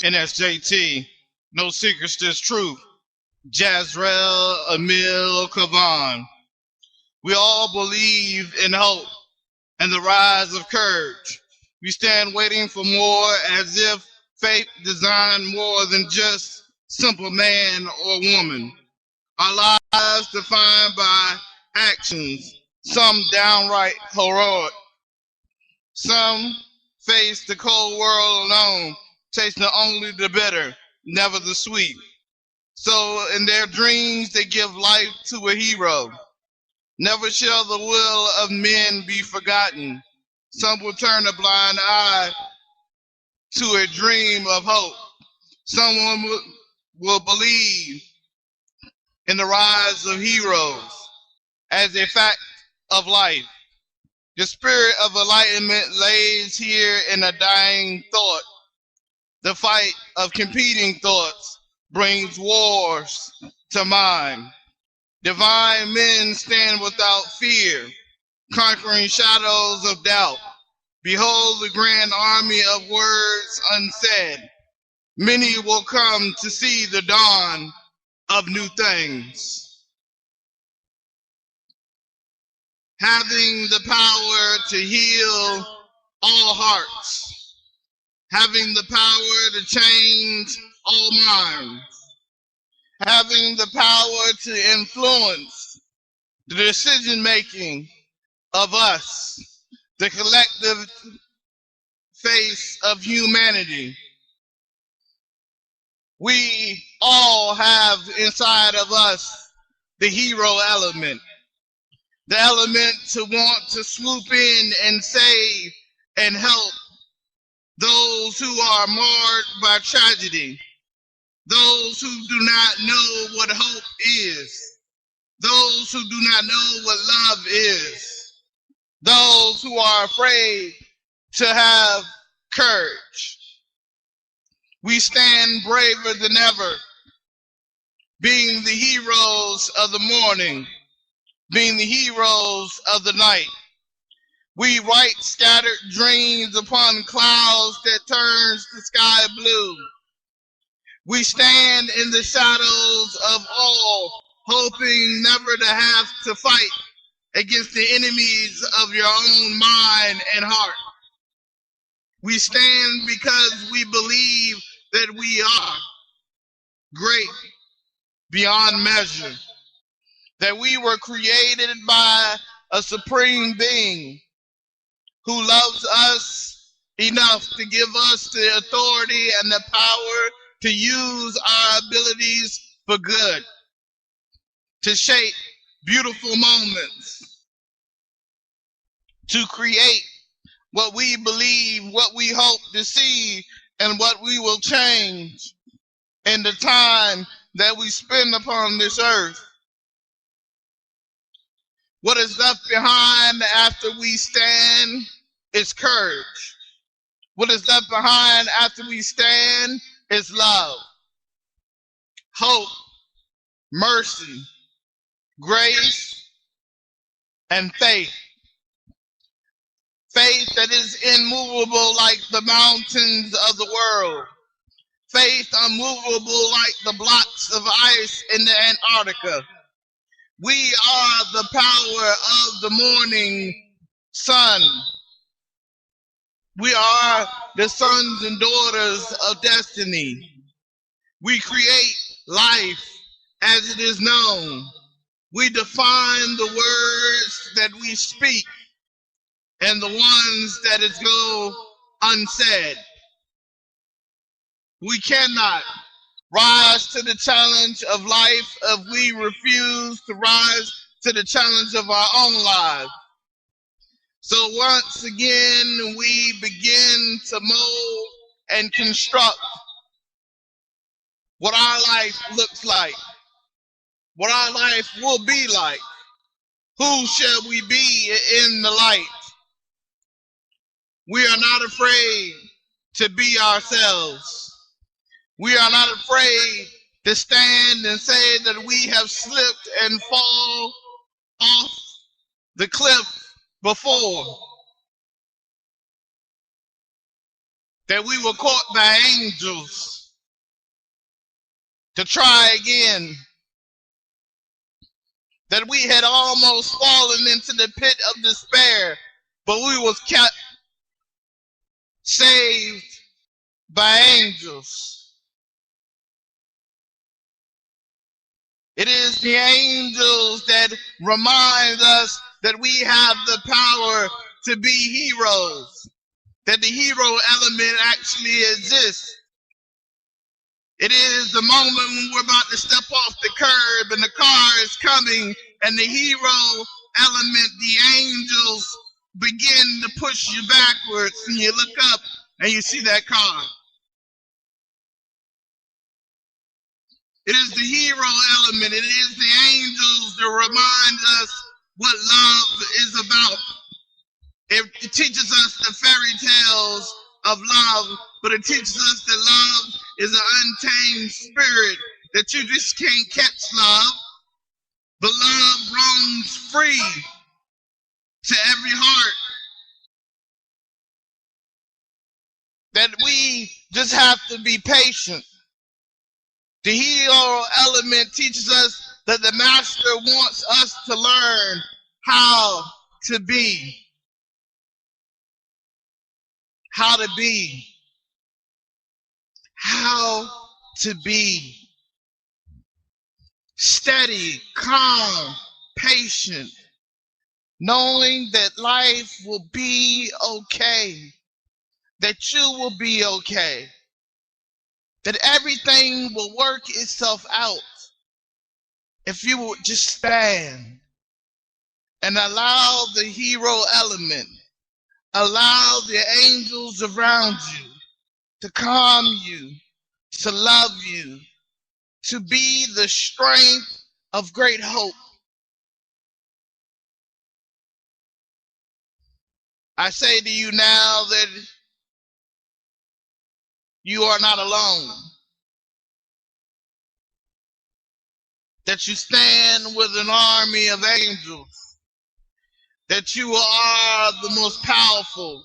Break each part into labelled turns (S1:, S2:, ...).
S1: NSJT, no secrets, just truth. Jazrael Emil Kavan. We all believe in hope and the rise of courage. We stand waiting for more, as if fate designed more than just simple man or woman. Our lives defined by actions, some downright heroic. Some face the cold world alone, tasting only the bitter, never the sweet. So in their dreams they give life to a hero. Never shall the will of men be forgotten. Some will turn a blind eye to a dream of hope. Someone will believe in the rise of heroes as a fact of life. The spirit of enlightenment lays here in a dying thought. The fight of competing thoughts brings wars to mind. Divine men stand without fear, conquering shadows of doubt. Behold the grand army of words unsaid. Many will come to see the dawn of new things. Having the power to heal all hearts. Having the power to change all minds. Having the power to influence the decision-making of us, the collective face of humanity. We all have inside of us the hero element, the element to want to swoop in and save and help those who are marred by tragedy, those who do not know what hope is, those who do not know what love is, those who are afraid to have courage. We stand braver than ever, being the heroes of the morning, being the heroes of the night. We write scattered dreams upon clouds that turns the sky blue. We stand in the shadows of all, hoping never to have to fight against the enemies of your own mind and heart. We stand because we believe that we are great beyond measure, that we were created by a supreme being who loves us enough to give us the authority and the power to use our abilities for good, to shape beautiful moments, to create what we believe, what we hope to see, and what we will change in the time that we spend upon this earth. What is left behind after we stand is courage. What is left behind after we stand is love, hope, mercy, grace, and faith. Faith that is immovable like the mountains of the world. Faith unmovable like the blocks of ice in the Antarctica. We are the power of the morning sun. We are the sons and daughters of destiny. We create life as it is known. We define the words that we speak and the ones that is go unsaid. We cannot rise to the challenge of life if we refuse to rise to the challenge of our own lives. So once again, we begin to mold and construct what our life looks like, what our life will be like. Who shall we be in the light? We are not afraid to be ourselves. We are not afraid to stand and say that we have slipped and fall off the cliff before. that we were caught by angels to try again, that we had almost fallen into the pit of despair, but we was kept saved by angels. It is the angels that remind us that we have the power to be heroes, that the hero element actually exists. It is the moment when we're about to step off the curb and the car is coming and the hero element, the angels, begin to push you backwards and you look up and you see that car. It is the hero element. It is the angels that remind us what love is about. It teaches us the fairy tales of love, but it teaches us that love is an untamed spirit, that you just can't catch love, but love roams free to every heart. That we just have to be patient. The hero element teaches us that the master wants us to learn how to be. How to be. How to be. Steady, calm, patient, knowing that life will be okay, that you will be okay, that everything will work itself out if you will just stand and allow the hero element, allow the angels around you to calm you, to love you, to be the strength of great hope. I say to you now that you are not alone, that you stand with an army of angels, that you are the most powerful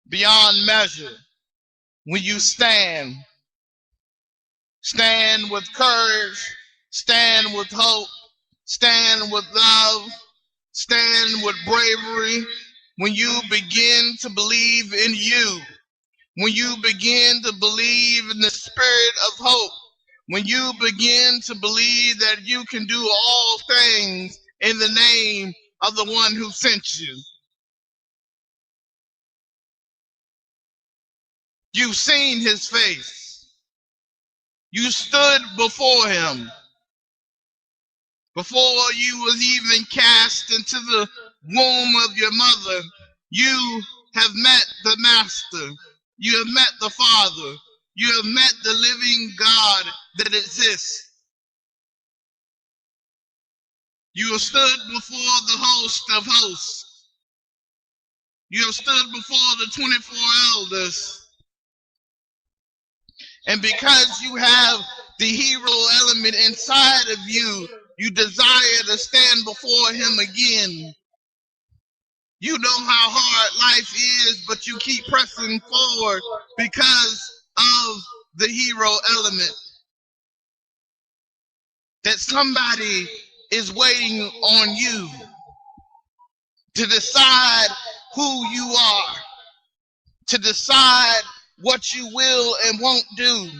S1: beyond measure when you stand. Stand with courage, stand with hope, stand with love, stand with bravery. When you begin to believe in you, when you begin to believe in the spirit of hope, when you begin to believe that you can do all things in the name of the one who sent you. You've seen his face. You stood before him. Before you was even cast into the womb of your mother, you have met the Master. You have met the Father. You have met the living God that exists. You have stood before the host of hosts. You have stood before the 24 elders. And because you have the hero element inside of you, you desire to stand before him again. You know how hard life is, but you keep pressing forward because of the hero element. That somebody is waiting on you to decide who you are, to decide what you will and won't do.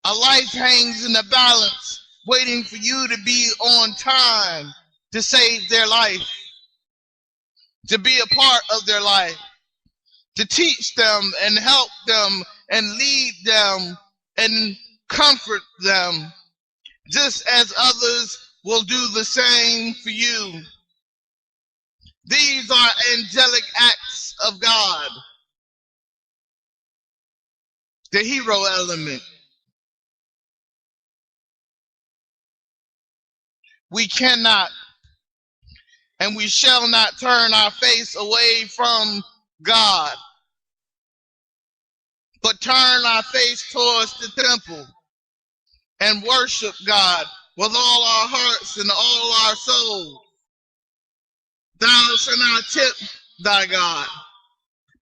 S1: A life hangs in the balance, waiting for you to be on time to save their life, to be a part of their life, to teach them and help them and lead them and comfort them, just as others will do the same for you. These are angelic acts of God. The hero element. We cannot and we shall not turn our face away from God, but turn our face towards the temple and worship God with all our hearts and all our souls. Thou shalt not tempt thy God.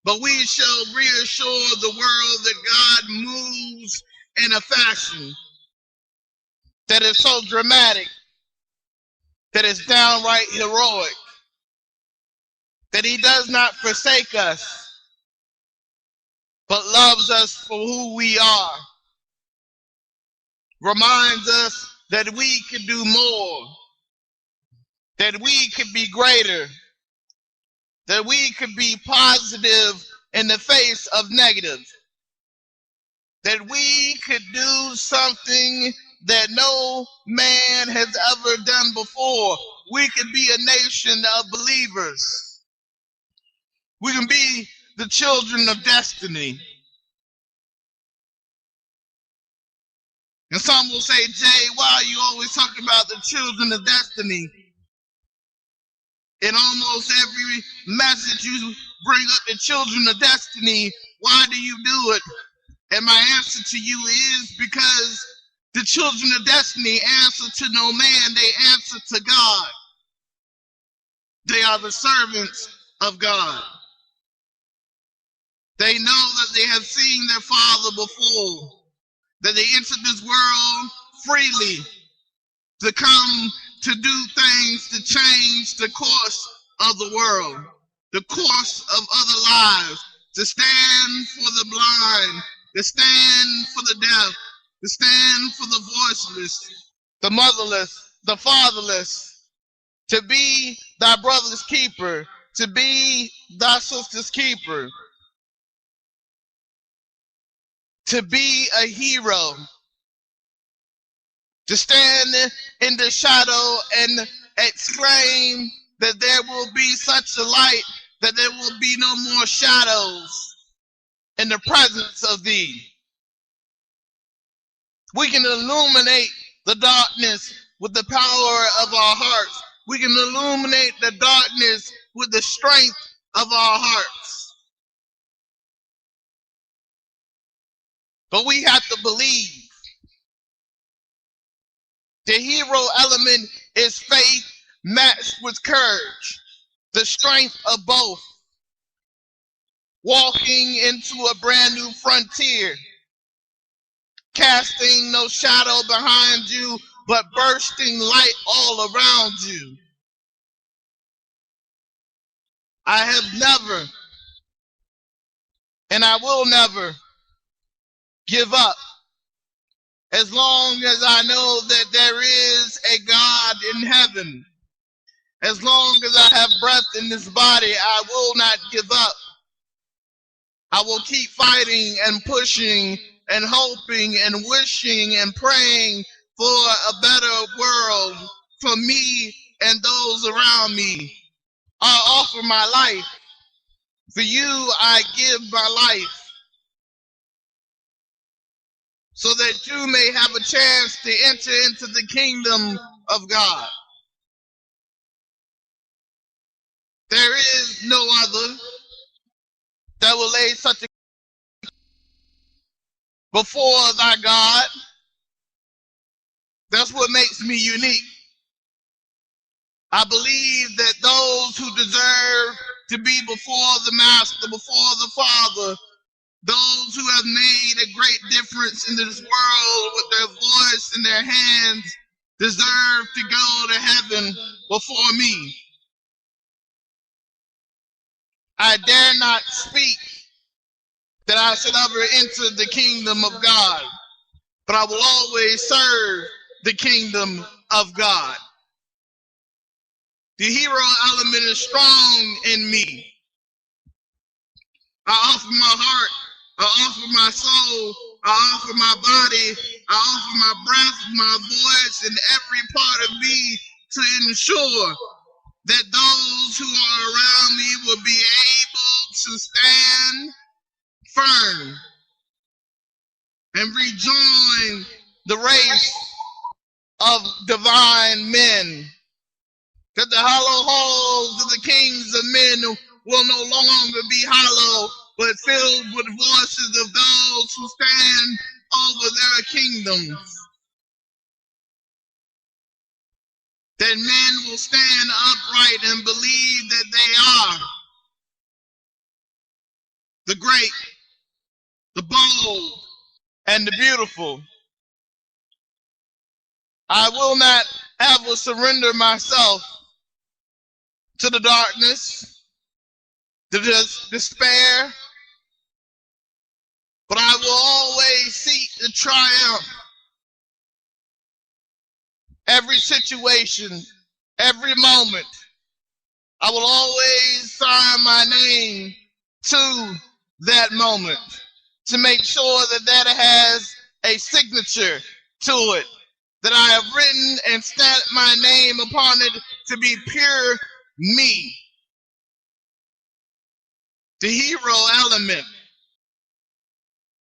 S1: but we shall reassure the world that God moves in a fashion that is so dramatic, that is downright heroic, that he does not forsake us, but loves us for who we are, reminds us that we can do more, that we can be greater, that we can be positive in the face of negative, that we could do something that no man has ever done before. We could be a nation of believers. We can be the children of destiny. And some will say, Jay, why are you always talking about the children of destiny? In almost every message you bring up the children of destiny. Why do you do it? And my answer to you is because the children of destiny answer to no man, they answer to God. They are the servants of God. They know that they have seen their Father before, that they entered this world freely to come to do things to change the course of the world, the course of other lives, to stand for the blind, to stand for the deaf, to stand for the voiceless, the motherless, the fatherless, to be thy brother's keeper, to be thy sister's keeper, to be a hero, to stand in the shadow and exclaim that there will be such a light that there will be no more shadows in the presence of thee. We can illuminate the darkness with the power of our hearts. We can illuminate the darkness with the strength of our hearts. But we have to believe. The hero element is faith matched with courage, the strength of both. Walking into a brand new frontier, casting no shadow behind you, but bursting light all around you. I have never, and I will never, give up. As long as I know that there is a God in heaven, as long as I have breath in this body, I will not give up. I will keep fighting and pushing and hoping and wishing and praying for a better world for me and those around me. I offer my life. For you, I give my life, so that you may have a chance to enter into the kingdom of God. There is no other that will lay such a before thy God. That's what makes me unique. I believe that those who deserve to be before the Master, before the Father, those who have made a great difference in this world with their voice in their hands, deserve to go to heaven before me. I dare not speak that I should ever enter the kingdom of God, but I will always serve the kingdom of God. The hero element is strong in me. I offer my heart, I offer my soul, I offer my body, I offer my breath, my voice, and every part of me to ensure that those who are around me will be able to stand firm and rejoin the race of divine men. That the hollow halls of the kings of men will no longer be hollow, but filled with voices of those who stand over their kingdoms. That men will stand upright and believe that they are the great, the bold, and the beautiful. I will not ever surrender myself to the darkness, to despair, but I will always seek to triumph every situation, every moment. I will always sign my name to that moment to make sure that that has a signature to it, that I have written and stamped my name upon it to be pure me. The hero element,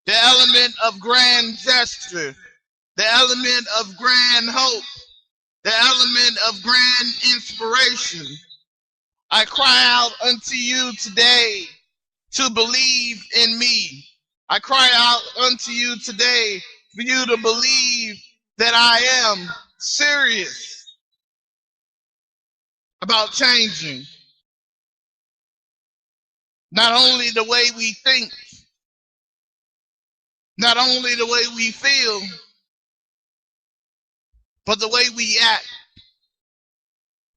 S1: the element of grand gesture, the element of grand hope, the element of grand inspiration. I cry out unto you today to believe in me. I cry out unto you today for you to believe that I am serious about changing not only the way we think, not only the way we feel, but the way we act,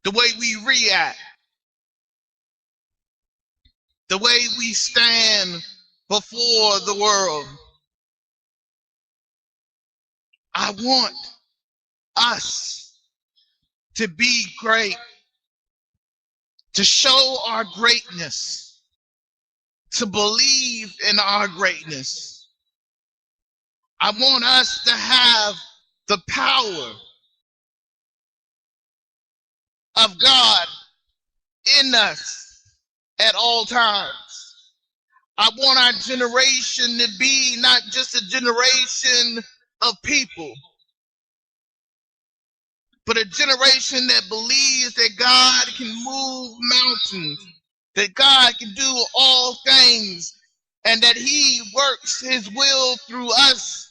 S1: the way we react, the way we stand before the world. I want us to be great, to show our greatness, to believe in our greatness. I want us to have the power of God in us at all times. I want our generation to be not just a generation of people, but a generation that believes that God can move mountains, that God can do all things, and that He works His will through us.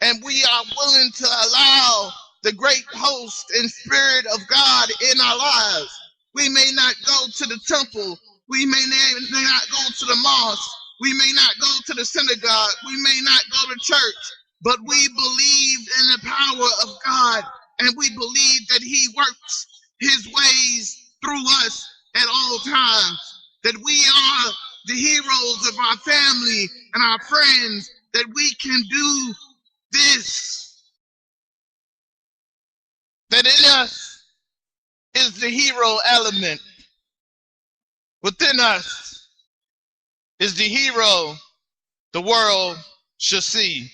S1: And we are willing to allow the great host and spirit of God in our lives. We may not go to the temple. We may not go to the mosque. We may not go to the synagogue. We may not go to church. But we believe in the power of God. And we believe that He works His ways through us at all times. That we are the heroes of our family and our friends. That we can do this. That in us is the hero element. Within us is the hero the world should see.